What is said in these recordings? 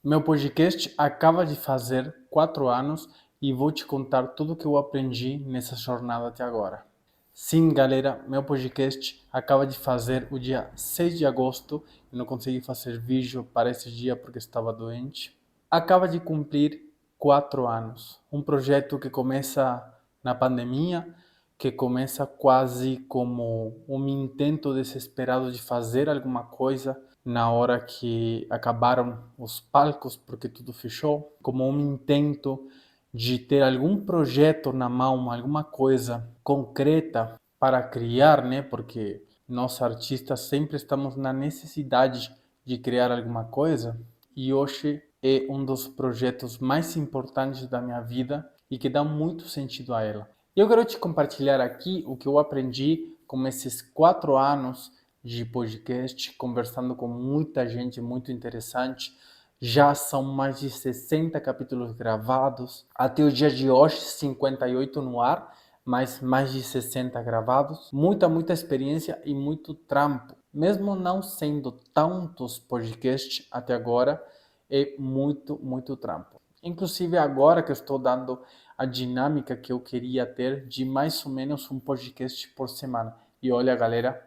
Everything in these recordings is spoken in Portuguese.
Meu podcast acaba de fazer 4 anos e vou te contar tudo o que eu aprendi nessa jornada até agora. Sim, galera, meu podcast acaba de fazer o dia 6 de agosto. Eu não consegui fazer vídeo para esse dia porque estava doente. Acaba de cumprir 4 anos. Um projeto que começa na pandemia, que começa quase como um intento desesperado de fazer alguma coisa na hora que acabaram os palcos, porque tudo fechou, como um intento de ter algum projeto na mão, alguma coisa concreta para criar, né? Porque nós artistas sempre estamos na necessidade de criar alguma coisa e hoje é um dos projetos mais importantes da minha vida e que dá muito sentido a ela. Eu quero te compartilhar aqui o que eu aprendi com esses 4 anos de podcast, conversando com muita gente muito interessante. Já são mais de 60 capítulos gravados. Até o dia de hoje, 58 no ar, mas mais de 60 gravados. Muita experiência e muito trampo. Mesmo não sendo tantos podcasts até agora, é muito trampo. Inclusive agora que eu estou dando a dinâmica que eu queria ter de mais ou menos um podcast por semana. E olha, galera,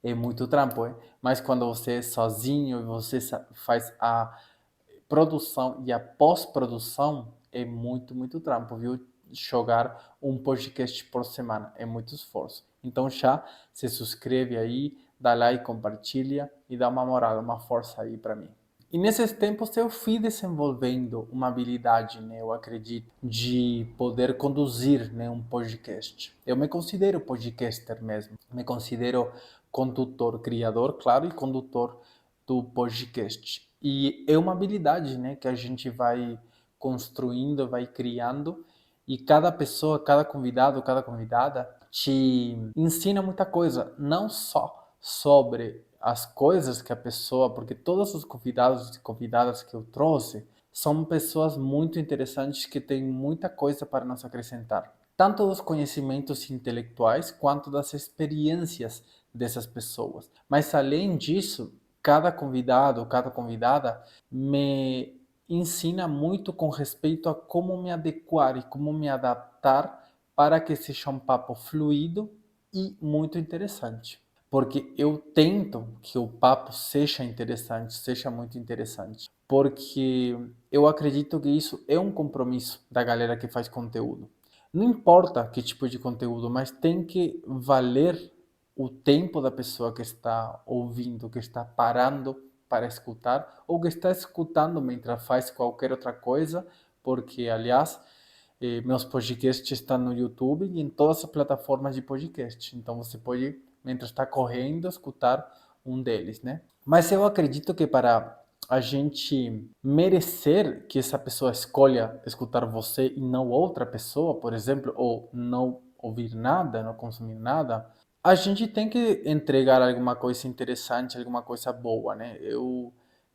é muito trampo, hein? Mas quando você é sozinho e você faz a produção e a pós-produção, é muito trampo, viu? Jogar um podcast por semana é muito esforço. Então já se suscreve aí, dá like, compartilha e dá uma moral, uma força aí para mim. E nesses tempos eu fui desenvolvendo uma habilidade, né, eu acredito, de poder conduzir, né, um podcast. Eu me considero podcaster mesmo, me considero condutor, criador, claro, e condutor do podcast. E é uma habilidade, né, que a gente vai construindo, vai criando, e cada pessoa, cada convidado, cada convidada te ensina muita coisa, não só sobre as coisas que a pessoa, porque todos os convidados e convidadas que eu trouxe são pessoas muito interessantes que têm muita coisa para nos acrescentar, tanto dos conhecimentos intelectuais quanto das experiências dessas pessoas. Mas além disso, cada convidado, cada convidada me ensina muito com respeito a como me adequar e como me adaptar para que seja um papo fluido e muito interessante. Porque eu tento que o papo seja interessante, seja muito interessante. Porque eu acredito que isso é um compromisso da galera que faz conteúdo. Não importa que tipo de conteúdo, mas tem que valer o tempo da pessoa que está ouvindo, que está parando para escutar, ou que está escutando mentre faz qualquer outra coisa, porque, aliás, meus podcasts estão no YouTube e em todas as plataformas de podcast. Então você pode, mentre está correndo, escutar um deles, né? Mas eu acredito que para a gente merecer que essa pessoa escolha escutar você e não outra pessoa, por exemplo, ou não ouvir nada, não consumir nada, a gente tem que entregar alguma coisa interessante, alguma coisa boa, né? Eu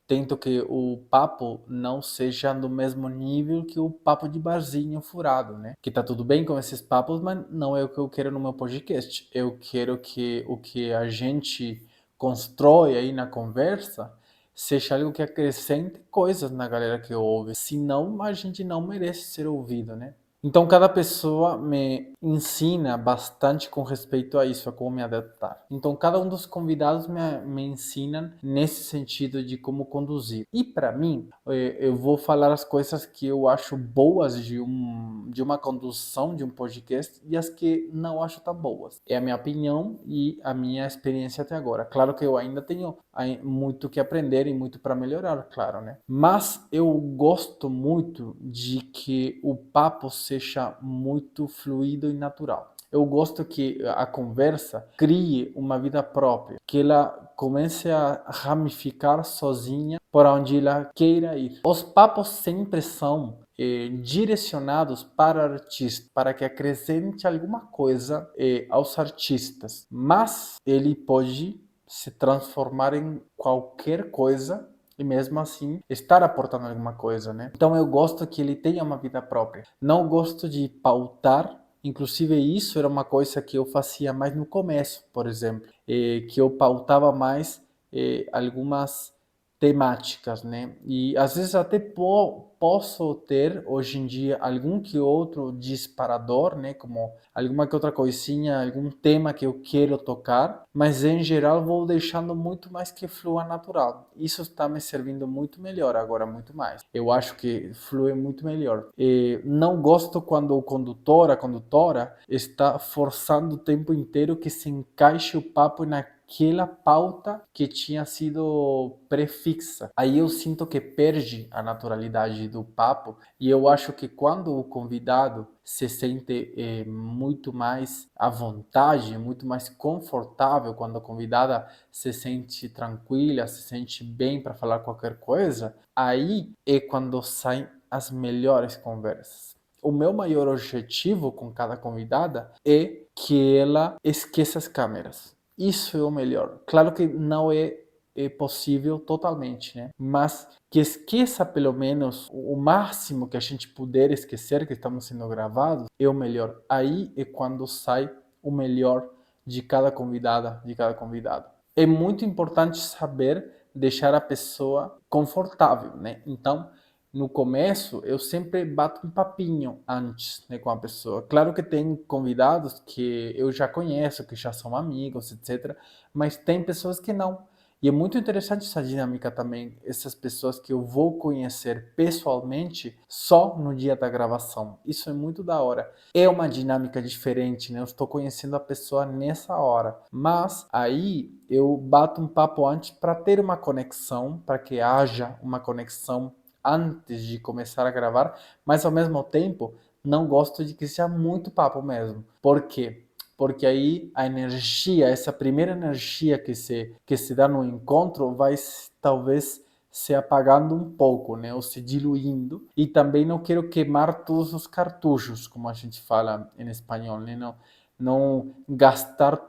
tento que o papo não seja do mesmo nível que o papo de barzinho furado, né? Que tá tudo bem com esses papos, mas não é o que eu quero no meu podcast. Eu quero que o que a gente constrói aí na conversa seja algo que acrescente coisas na galera que ouve. Senão, a gente não merece ser ouvido, né? Então, cada pessoa me ensina bastante com respeito a isso, a como me adaptar. Então, cada um dos convidados me ensina nesse sentido de como conduzir. E para mim, eu vou falar as coisas que eu acho boas de uma condução de um podcast e as que não acho tão boas. É a minha opinião e a minha experiência até agora. Claro que eu ainda tenho muito que aprender e muito para melhorar, claro, né? Mas eu gosto muito de que o papo seja muito fluido e natural. Eu gosto que a conversa crie uma vida própria, que ela comece a ramificar sozinha por onde ela queira ir. Os papos sempre são direcionados para artistas, para que acrescente alguma coisa aos artistas, mas ele pode se transformar em qualquer coisa e mesmo assim estar aportando alguma coisa, né? Então eu gosto que ele tenha uma vida própria. Não gosto de pautar, inclusive isso era uma coisa que eu fazia mais no começo, por exemplo, que eu pautava mais algumas temáticas, né? E às vezes até posso ter hoje em dia algum que outro disparador, né? Como alguma que outra coisinha, algum tema que eu quero tocar, mas em geral vou deixando muito mais que flua natural. Isso está me servindo muito melhor agora, muito mais. Eu acho que flui muito melhor. E não gosto quando o condutor, a condutora, está forçando o tempo inteiro que se encaixe o papo naquela pauta que tinha sido prefixa. Aí eu sinto que perde a naturalidade do papo e eu acho que quando o convidado se sente muito mais à vontade, muito mais confortável, quando a convidada se sente tranquila, se sente bem para falar qualquer coisa, aí é quando saem as melhores conversas. O meu maior objetivo com cada convidada é que ela esqueça as câmeras. Isso é o melhor. Claro que não é possível totalmente, né? Mas que esqueça pelo menos o máximo que a gente puder esquecer que estamos sendo gravados é o melhor. Aí é quando sai o melhor de cada convidada, de cada convidado. É muito importante saber deixar a pessoa confortável, né? Então, no começo, eu sempre bato um papinho antes, né, com a pessoa. Claro que tem convidados que eu já conheço, que já são amigos, etc. Mas tem pessoas que não. E é muito interessante essa dinâmica também, essas pessoas que eu vou conhecer pessoalmente só no dia da gravação. Isso é muito da hora. É uma dinâmica diferente, né? Eu estou conhecendo a pessoa nessa hora. Mas aí eu bato um papo antes para ter uma conexão, para que haja uma conexão antes de começar a gravar, mas ao mesmo tempo não gosto de que seja muito papo mesmo. Por quê? Porque aí a energia, essa primeira energia que se dá no encontro, vai talvez se apagando um pouco, né? Ou se diluindo. E também não quero queimar todos os cartuchos, como a gente fala em espanhol, né? Não gastar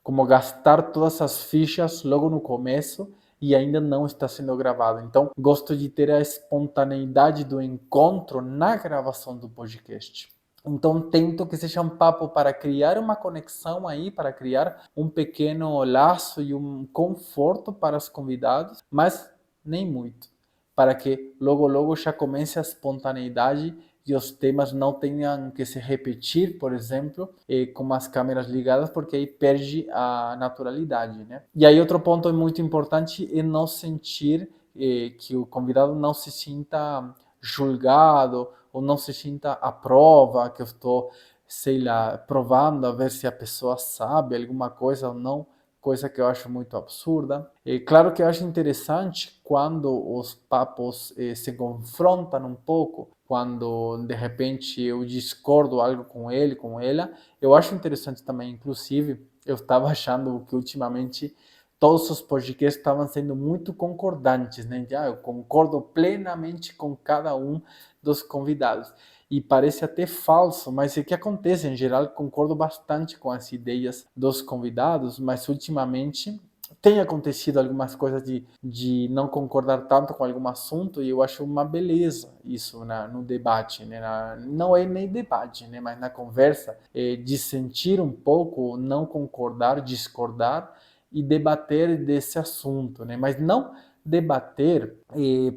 como gastar todas as fichas logo no começo e ainda não está sendo gravado. Então, gosto de ter a espontaneidade do encontro na gravação do podcast. Então, tento que seja um papo para criar uma conexão aí, para criar um pequeno laço e um conforto para os convidados, mas nem muito, para que logo, logo já comece a espontaneidade e os temas não tenham que se repetir, por exemplo, com as câmeras ligadas, porque aí perde a naturalidade, né? E aí outro ponto muito importante é não sentir que o convidado não se sinta julgado ou não se sinta à prova, que eu estou, sei lá, provando a ver se a pessoa sabe alguma coisa ou não, coisa que eu acho muito absurda. É claro que eu acho interessante quando os papos se confrontam um pouco, quando de repente eu discordo algo com ele, com ela. Eu acho interessante também, inclusive, eu estava achando que ultimamente todos os podcasts estavam sendo muito concordantes, né? Eu concordo plenamente com cada um dos convidados. E parece até falso, mas é que acontece. Em geral, concordo bastante com as ideias dos convidados, mas ultimamente tem acontecido algumas coisas de não concordar tanto com algum assunto e eu acho uma beleza isso no debate, né? Não é nem debate, né? Mas na conversa, de sentir um pouco, não concordar, discordar e debater desse assunto, né? Mas não debater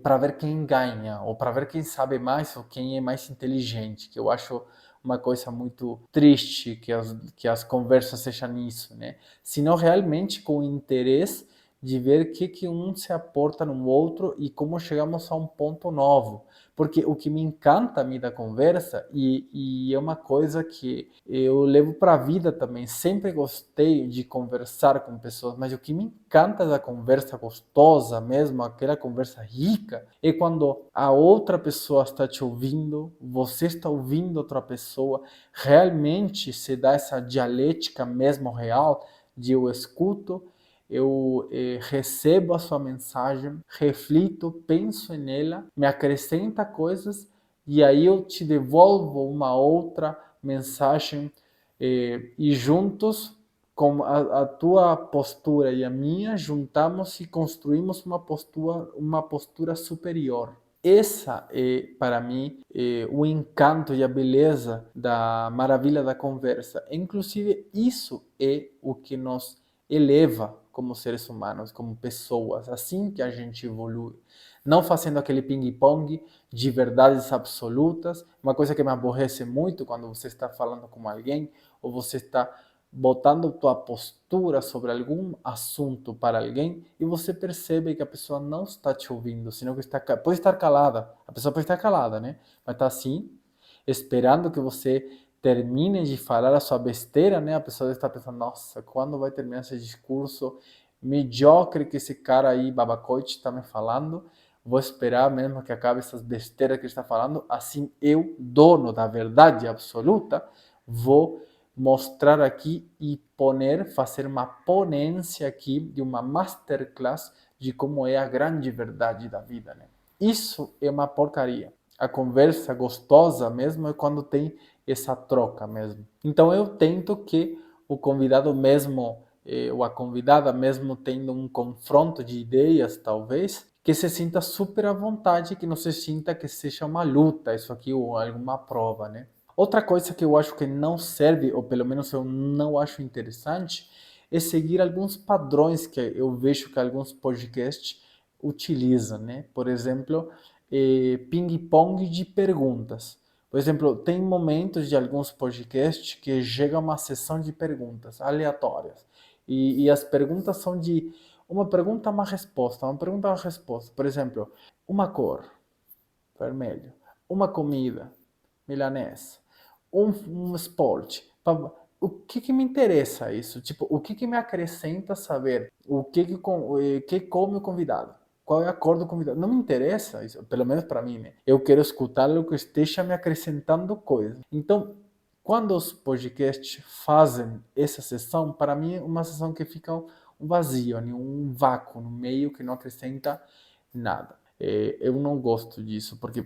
para ver quem ganha, ou para ver quem sabe mais, ou quem é mais inteligente, que eu acho uma coisa muito triste que as conversas sejam isso, né? Senão realmente com o interesse de ver o que um se aporta no outro e como chegamos a um ponto novo. Porque o que me encanta a mim da conversa, e é uma coisa que eu levo para a vida também, sempre gostei de conversar com pessoas, mas o que me encanta da conversa gostosa mesmo, aquela conversa rica, é quando a outra pessoa está te ouvindo, você está ouvindo outra pessoa, realmente se dá essa dialética mesmo real, de eu escuto, eu recebo a sua mensagem, reflito, penso nela, me acrescenta coisas e aí eu te devolvo uma outra mensagem e juntos, com a tua postura e a minha, juntamos e construímos uma postura superior. Essa é, para mim, o encanto e a beleza da maravilha da conversa. Inclusive, isso é o que nos eleva como seres humanos, como pessoas, assim que a gente evolui. Não fazendo aquele ping-pong de verdades absolutas, uma coisa que me aborrece muito quando você está falando com alguém ou você está botando tua postura sobre algum assunto para alguém e você percebe que a pessoa não está te ouvindo, senão que pode estar calada, a pessoa pode estar calada, né? Mas está assim, esperando que você termine de falar a sua besteira, né? A pessoa está pensando, nossa, quando vai terminar esse discurso mediocre que esse cara aí, babacoite, está me falando? Vou esperar mesmo que acabe essas besteiras que ele está falando, assim eu, dono da verdade absoluta, vou mostrar aqui e fazer uma ponência aqui de uma masterclass de como é a grande verdade da vida, né? Isso é uma porcaria. A conversa gostosa mesmo é quando tem essa troca mesmo. Então eu tento que o convidado mesmo, ou a convidada mesmo tendo um confronto de ideias, talvez, que se sinta super à vontade, que não se sinta que seja uma luta, isso aqui ou alguma prova, né? Outra coisa que eu acho que não serve, ou pelo menos eu não acho interessante, é seguir alguns padrões que eu vejo que alguns podcasts utilizam, né? Por exemplo, ping-pong de perguntas. Por exemplo, tem momentos de alguns podcasts que chega uma sessão de perguntas aleatórias. E as perguntas são de uma pergunta, uma resposta, uma pergunta, uma resposta. Por exemplo, uma cor, vermelho. Uma comida, milanesa. Um esporte. O que que me interessa isso? Tipo, o que que me acrescenta saber que come o convidado? Qual é a cor do convidado? Não me interessa isso, pelo menos para mim, né? Eu quero escutar o que esteja me acrescentando coisas. Então, quando os podcasts fazem essa sessão, para mim é uma sessão que fica um vazio, né? Um vácuo no meio que não acrescenta nada. Eu não gosto disso, porque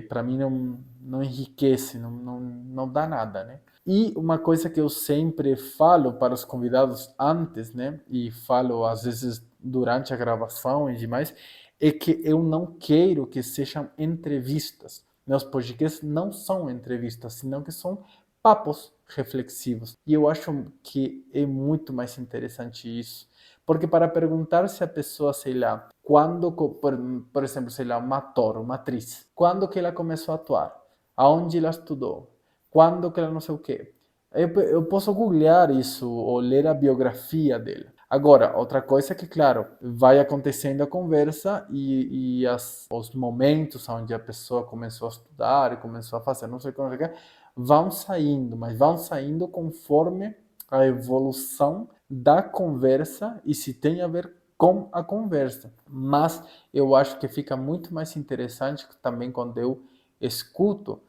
para mim não enriquece, não dá nada, né? E uma coisa que eu sempre falo para os convidados antes, né? E falo às vezes durante a gravação e demais, é que eu não quero que sejam entrevistas. Meus podcasts não são entrevistas, senão que são papos reflexivos. E eu acho que é muito mais interessante isso. Porque para perguntar se a pessoa, sei lá, quando, por exemplo, sei lá, uma ator, uma atriz, quando que ela começou a atuar? Aonde ela estudou? Quando que ela não sei o quê? Eu posso googlear isso ou ler a biografia dele. Agora, outra coisa é que, claro, vai acontecendo a conversa e os momentos onde a pessoa começou a estudar e começou a fazer não sei o que, vão saindo, mas vão saindo conforme a evolução da conversa e se tem a ver com a conversa. Mas eu acho que fica muito mais interessante também quando eu escuto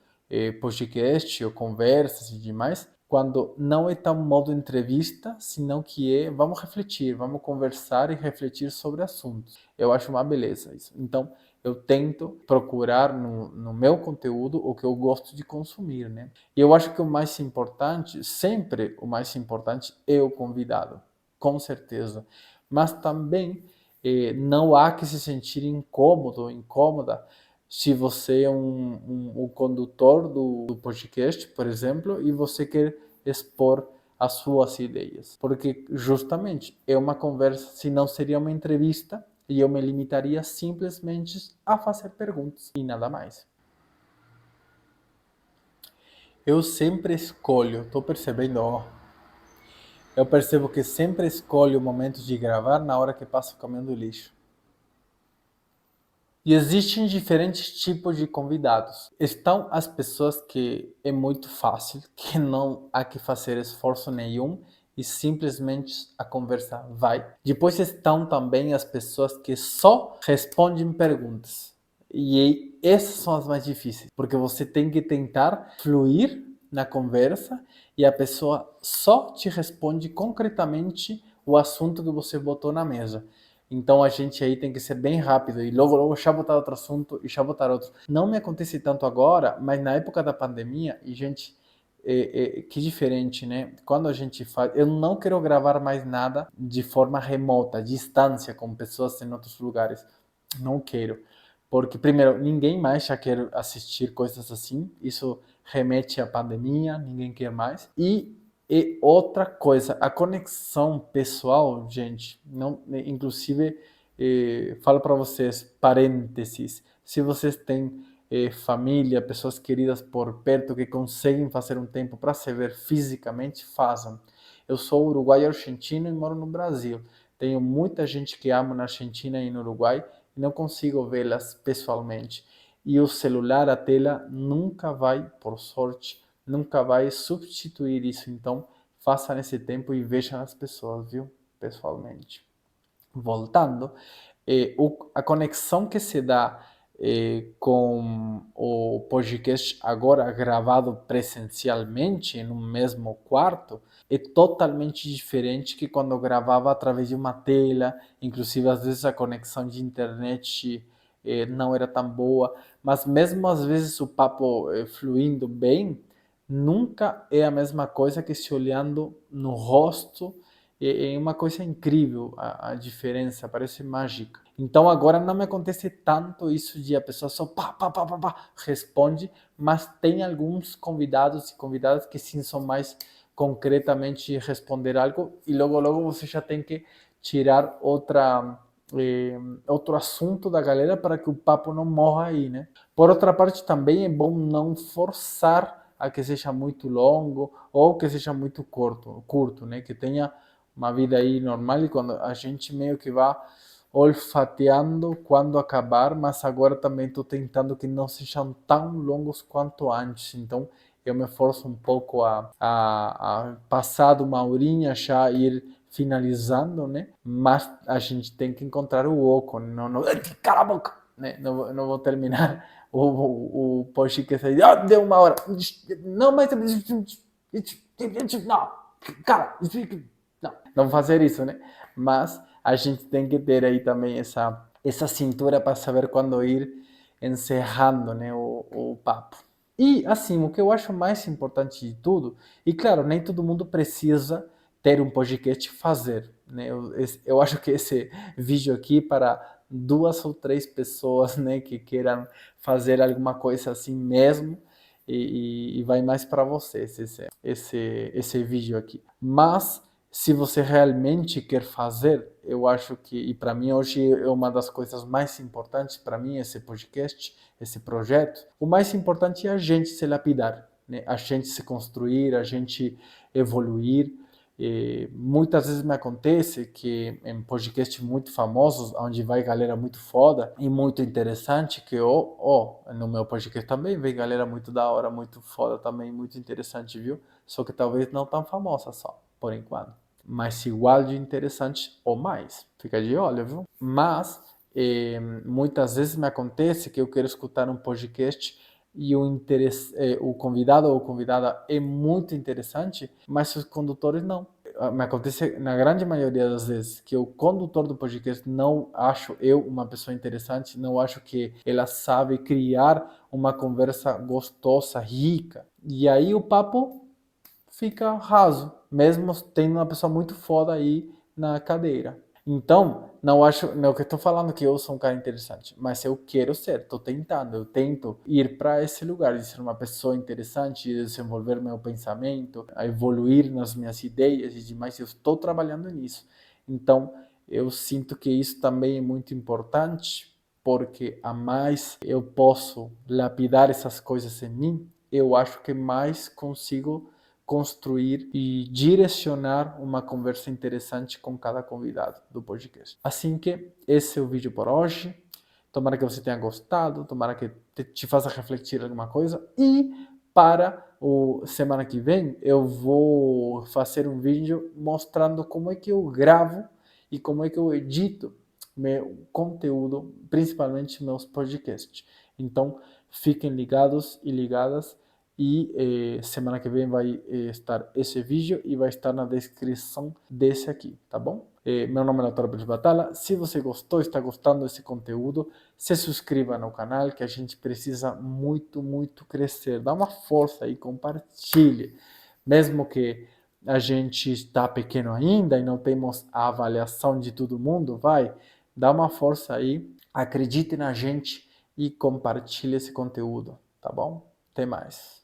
podcast ou conversas e demais, quando não é tão modo entrevista, senão que é vamos refletir, vamos conversar e refletir sobre assuntos. Eu acho uma beleza isso. Então, eu tento procurar no meu conteúdo o que eu gosto de consumir, né? E eu acho que o mais importante, sempre o mais importante é o convidado, com certeza. Mas também não há que se sentir incômodo ou incômoda se você é um condutor do podcast, por exemplo, e você quer expor as suas ideias. Porque justamente é uma conversa, se não seria uma entrevista, e eu me limitaria simplesmente a fazer perguntas e nada mais. Eu sempre escolho, estou percebendo, ó, eu percebo que sempre escolho o momento de gravar na hora que passo o caminhão do lixo. E existem diferentes tipos de convidados. Estão as pessoas que é muito fácil, que não há que fazer esforço nenhum e simplesmente a conversa vai. Depois estão também as pessoas que só respondem perguntas. E essas são as mais difíceis, porque você tem que tentar fluir na conversa e a pessoa só te responde concretamente o assunto que você botou na mesa. Então a gente aí tem que ser bem rápido e logo já botar outro assunto e já botar outro. Não me acontece tanto agora, mas na época da pandemia, e gente, que diferente, né? Quando a gente faz. Eu não quero gravar mais nada de forma remota, à distância, com pessoas em outros lugares. Não quero. Porque, primeiro, ninguém mais já quer assistir coisas assim. Isso remete à pandemia, ninguém quer mais. E E outra coisa, a conexão pessoal, gente, não, inclusive, falo para vocês, parênteses, se vocês têm família, pessoas queridas por perto que conseguem fazer um tempo para se ver fisicamente, façam. Eu sou uruguaio argentino e moro no Brasil. Tenho muita gente que amo na Argentina e no Uruguai e não consigo vê-las pessoalmente. E o celular, a tela, nunca vai, por sorte, nunca vai substituir isso. Então, faça nesse tempo e veja as pessoas, viu? Pessoalmente. Voltando, a conexão que se dá com o podcast agora gravado presencialmente no mesmo quarto é totalmente diferente que quando gravava através de uma tela, inclusive às vezes a conexão de internet não era tão boa, mas mesmo às vezes o papo fluindo bem, nunca é a mesma coisa que se olhando no rosto. É uma coisa incrível a diferença, parece mágica. Então agora não me acontece tanto isso de a pessoa só pá, pá, pá, pá, pá, responde, mas tem alguns convidados e convidadas que sim são mais concretamente responder algo e logo você já tem que tirar outro assunto da galera para que o papo não morra aí, né? Por outra parte, também é bom não forçar a que seja muito longo ou que seja muito curto, né? Que tenha uma vida aí normal e quando a gente meio que vá olfateando quando acabar, mas agora também estou tentando que não sejam tão longos quanto antes. Então eu me forço um pouco a passar uma horinha já ir finalizando, né? Mas a gente tem que encontrar o oco, não, cala a boca, né? Não vou terminar o podcast aí, deu uma hora, não, mas não, cara, não fazer isso, né? Mas a gente tem que ter aí também essa cintura para saber quando ir encerrando, né, o papo. E assim, o que eu acho mais importante de tudo, e claro, nem todo mundo precisa ter um podcast e fazer, né? Eu acho que esse vídeo aqui para 2 ou 3 pessoas, né, que queiram fazer alguma coisa assim mesmo, e vai mais para vocês esse vídeo aqui. Mas se você realmente quer fazer, eu acho que, e para mim hoje é uma das coisas mais importantes para mim, esse podcast, esse projeto, o mais importante é a gente se lapidar, né? A gente se construir, a gente evoluir. E muitas vezes me acontece que em podcasts muito famosos, onde vai galera muito foda e muito interessante, que no meu podcast também vem galera muito da hora, muito foda também, muito interessante, viu? Só que talvez não tão famosa só, por enquanto. Mas igual de interessante ou mais. Fica de olho, viu? Mas muitas vezes me acontece que eu quero escutar um podcast e o convidado ou convidada é muito interessante, mas os condutores não. Me acontece na grande maioria das vezes que o condutor do podcast não acho eu uma pessoa interessante, não acho que ela sabe criar uma conversa gostosa, rica. E aí o papo fica raso, mesmo tendo uma pessoa muito foda aí na cadeira. Então, não acho, não que eu estou falando que eu sou um cara interessante, mas eu quero ser, estou tentando, eu tento ir para esse lugar de ser uma pessoa interessante, de desenvolver meu pensamento, a evoluir nas minhas ideias e demais, eu estou trabalhando nisso. Então, eu sinto que isso também é muito importante, porque a mais eu posso lapidar essas coisas em mim, eu acho que mais consigo construir e direcionar uma conversa interessante com cada convidado do podcast. Assim que esse é o vídeo por hoje. Tomara que você tenha gostado, tomara que te faça refletir alguma coisa. E para o semana que vem eu vou fazer um vídeo mostrando como é que eu gravo e como é que eu edito meu conteúdo, principalmente meus podcasts. Então, fiquem ligados e ligadas e semana que vem vai estar esse vídeo e vai estar na descrição desse aqui, tá bom? Meu nome é Lautaro Pires Batalla. Se você gostou, está gostando desse conteúdo, se inscreva no canal que a gente precisa muito, muito crescer. Dá uma força aí, compartilhe. Mesmo que a gente está pequeno ainda e não temos a avaliação de todo mundo, dá uma força aí, acredite na gente e compartilhe esse conteúdo, tá bom? Até mais.